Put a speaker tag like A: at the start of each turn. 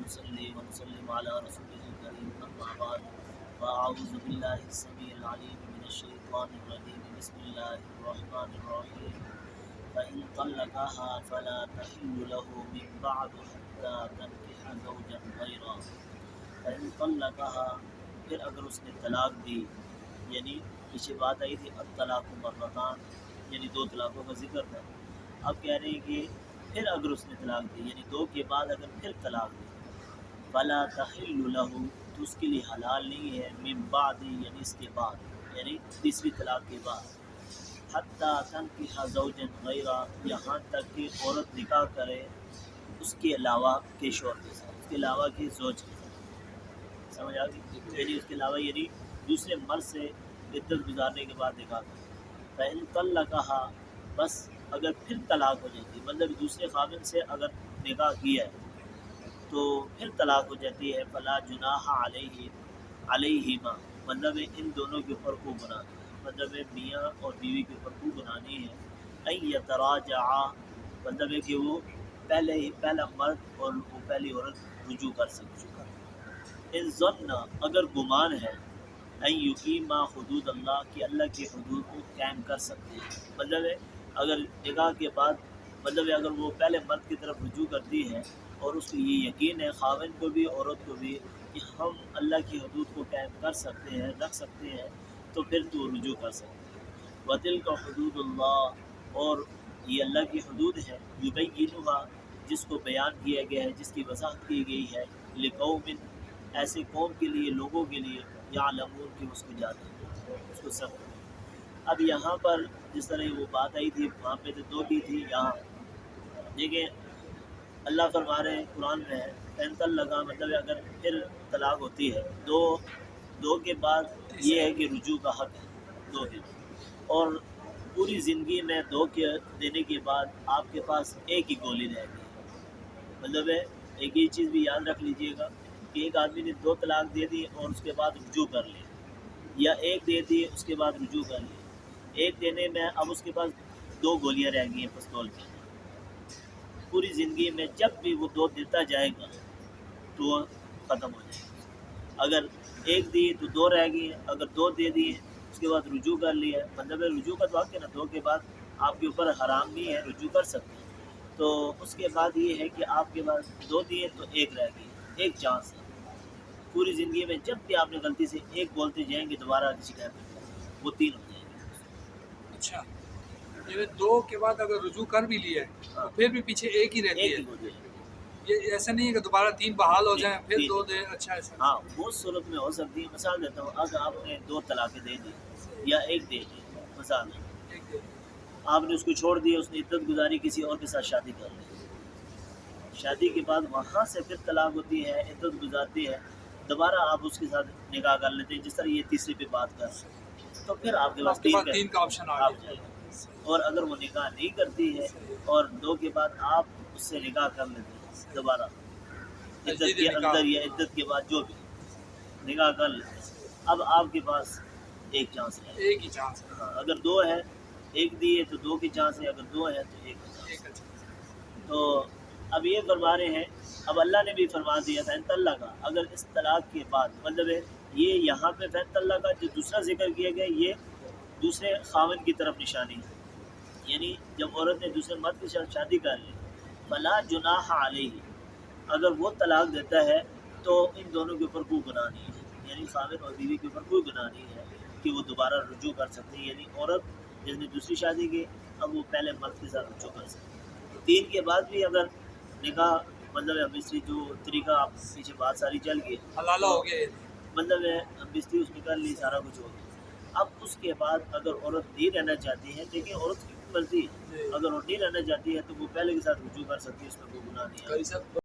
A: ونصلي ونسلم على رسوله الكريم أما بعد فأعوذ بالله السميع العليم من الشيطان الرجيم بسم الله الرحمن الرحيم فإن طلقها فلا تحل له من بعد حتى تنكح زوجا غيره فإن طلقها پھر اگر اس نے طلاق دی، یعنی پیچھے بات آئی تھی الطلاق مرتان، یعنی دو طلاقوں کا ذکر تھا. اب کہہ رہے ہیں کہ پھر اگر اس نے طلاق دی، یعنی دو کے بعد اگر پھر طلاق دی، فلا تحل له تو اس کے لیے حلال نہیں ہے، من بعد یعنی اس کے بعد، یعنی تیسری طلاق کے بعد، حتی تنکح زوجا غیرہ یہاں تک کہ عورت نکاح کرے اس کے علاوہ کے شوہر کے ساتھ، اس کے علاوہ کے زوج کے ساتھ. سمجھ آ گئی؟ یعنی اس کے علاوہ یعنی دوسرے مرد سے عدت گزارنے کے بعد نکاح کرے. فإن طلقها بس اگر پھر طلاق ہو جاتی ہے، مطلب دوسرے خاوند سے اگر نکاح کیا ہے تو پھر طلاق ہو جاتی ہے، فلا جناح علیہما مطلب ان دونوں کے اوپر کو گناہ، مطلب میاں اور بیوی کے اوپر کو گناہ نہیں ہے. ان یتراجعا مطلب ہے کہ وہ پہلا مرد اور وہ پہلی عورت رجوع کر سکتے. ان ظن اگر گمان ہے، ان یقیما حدود اللہ کہ اللہ کے حدود کو قائم کر سکتے ہیں، مطلب ہے اگر نکاح کے بعد مطلب ہے اگر وہ پہلے مرد کی طرف رجوع کرتی ہے اور اس کو یہ یقین ہے خاوند کو بھی عورت کو بھی کہ ہم اللہ کی حدود کو قائم کر سکتے ہیں، رکھ سکتے ہیں، تو پھر تو رجوع کر سکتے ہیں. وَتِلْكَ حُدُودُ اللَّهِ اور یہ اللہ کی حدود ہے، یبینھا جس کو بیان کیا گیا ہے، جس کی وضاحت کی گئی ہے، لقوم ایسے قوم کے لیے، لوگوں کے لیے، یعلمون کہ اس کو جانتے ہیں، اس کو سمجھتے ہیں. اب یہاں پر جس طرح وہ بات آئی تھی وہاں پہ تو دو کی تھی، یہاں دیکھیں اللہ فرما رہے ہیں قرآن میں ہے فإن طلقها مطلب اگر پھر طلاق ہوتی ہے دو کے بعد یہ ہے کہ رجوع کا حق ہے دو کے بعد، اور پوری زندگی میں دو کے دینے کے بعد آپ کے پاس ایک ہی گولی رہ گئی. مطلب ہے ایک یہ چیز بھی یاد رکھ لیجئے گا کہ ایک آدمی نے دو طلاق دے دی اور اس کے بعد رجوع کر لیا، یا ایک دے دی اس کے بعد رجوع کر لیا. ایک دینے میں اب اس کے پاس دو گولیاں رہ گئی ہیں پستول کی. پوری زندگی میں جب بھی وہ دو دیتا جائے گا تو وہ ختم ہو جائے گا. اگر ایک دی تو دو رہ گئی ہیں، اگر دو دے دی اس کے بعد رجوع کر لیا، مطلب ہے رجوع کا تو حق ہے نا، دو کے بعد آپ کے اوپر حرام نہیں ہے، رجوع کر سکتے ہیں. تو اس کے بعد یہ ہے کہ آپ کے پاس دو دیے تو ایک رہ گئی، ایک چانس ہے. پوری زندگی میں جب بھی آپ نے غلطی سے ایک بولتے جائیں گے دوبارہ شکایت وہ تین ہو جائیں گے.
B: اچھا، یہ دو کے بعد اگر رجوع کر بھی لیا ہے تو پھر بھی پیچھے ایک ہی رہتی
A: ایک
B: ہے.
A: ہی ہو جائے گی.
B: یہ ایسا نہیں ہے کہ دوبارہ تین بحال ہو جائیں پھر دو دے. اچھا ایسا
A: ہاں وہ صورت میں ہو سکتی ہے. مثال دیتا ہوں، اگر آپ نے دو طلاقیں دے دی یا ایک دے دی، مثال
B: ایک دے.
A: آپ نے اس کو چھوڑ دیا، اس نے عدت گزاری کسی اور کے ساتھ شادی کر لی، شادی کے بعد وہاں سے پھر طلاق ہوتی ہے، عدت گزارتی ہے، دوبارہ آپ اس کے ساتھ نکاح کر لیتے ہیں، جس طرح یہ تیسری پہ بات کر رہے ہیں، تو پھر آپ کے پاس
B: تین کا آپشن آ
A: آپ جائے گا. اور اگر وہ نکاح نہیں کرتی ہے اور دو کے بعد آپ اس سے نکاح کر لیتے ہیں دوبارہ عدت کے اندر یا عدت کے بعد جو بھی نکاح کر لیتے ہیں، اب آپ کے پاس ایک چانس ہے.
B: ایک ہی چانس ہے.
A: ہاں، اگر دو ہے ایک دی ہے تو دو کی چانس ہے، اگر دو ہے تو ایک کی چانس ہے. تو اب یہ فرما رہے ہیں، اب اللہ نے بھی فرما دیا فإن طلقها اگر اس طلاق کے بعد، مطلب ہے یہ یہاں پہ فإن طلقها جو دوسرا ذکر کیا گیا یہ دوسرے خاوند کی طرف نشانی ہے، یعنی جب عورت نے دوسرے مرد کے ساتھ شادی کر لی، فلا جناح علیہ اگر وہ طلاق دیتا ہے تو ان دونوں کے اوپر کوئی گناہ نہیں ہے، یعنی خاوند اور بیوی کے اوپر کوئی گناہ نہیں ہے کہ وہ دوبارہ رجوع کر سکتی ہے. یعنی عورت جس نے دوسری شادی کی اب وہ پہلے مرد کے ساتھ رجوع کر سکتی ہے. تین کے بعد بھی اگر نکاح مطلب ہے بستری جو طریقہ آپ پیچھے بات ساری چل گئی
B: حلالہ ہو گیا،
A: مطلب ہے بستری اس نے کر لی، سارا کچھ ہو گیا. اب اس کے بعد اگر عورت نہیں رہنا چاہتی ہے، دیکھیں عورت کی مرضی ہے، اگر وہ نہیں رہنا چاہتی ہے تو وہ پہلے کے ساتھ رجوع کر سکتی ہے، اس میں کوئی گناہ نہیں ہے.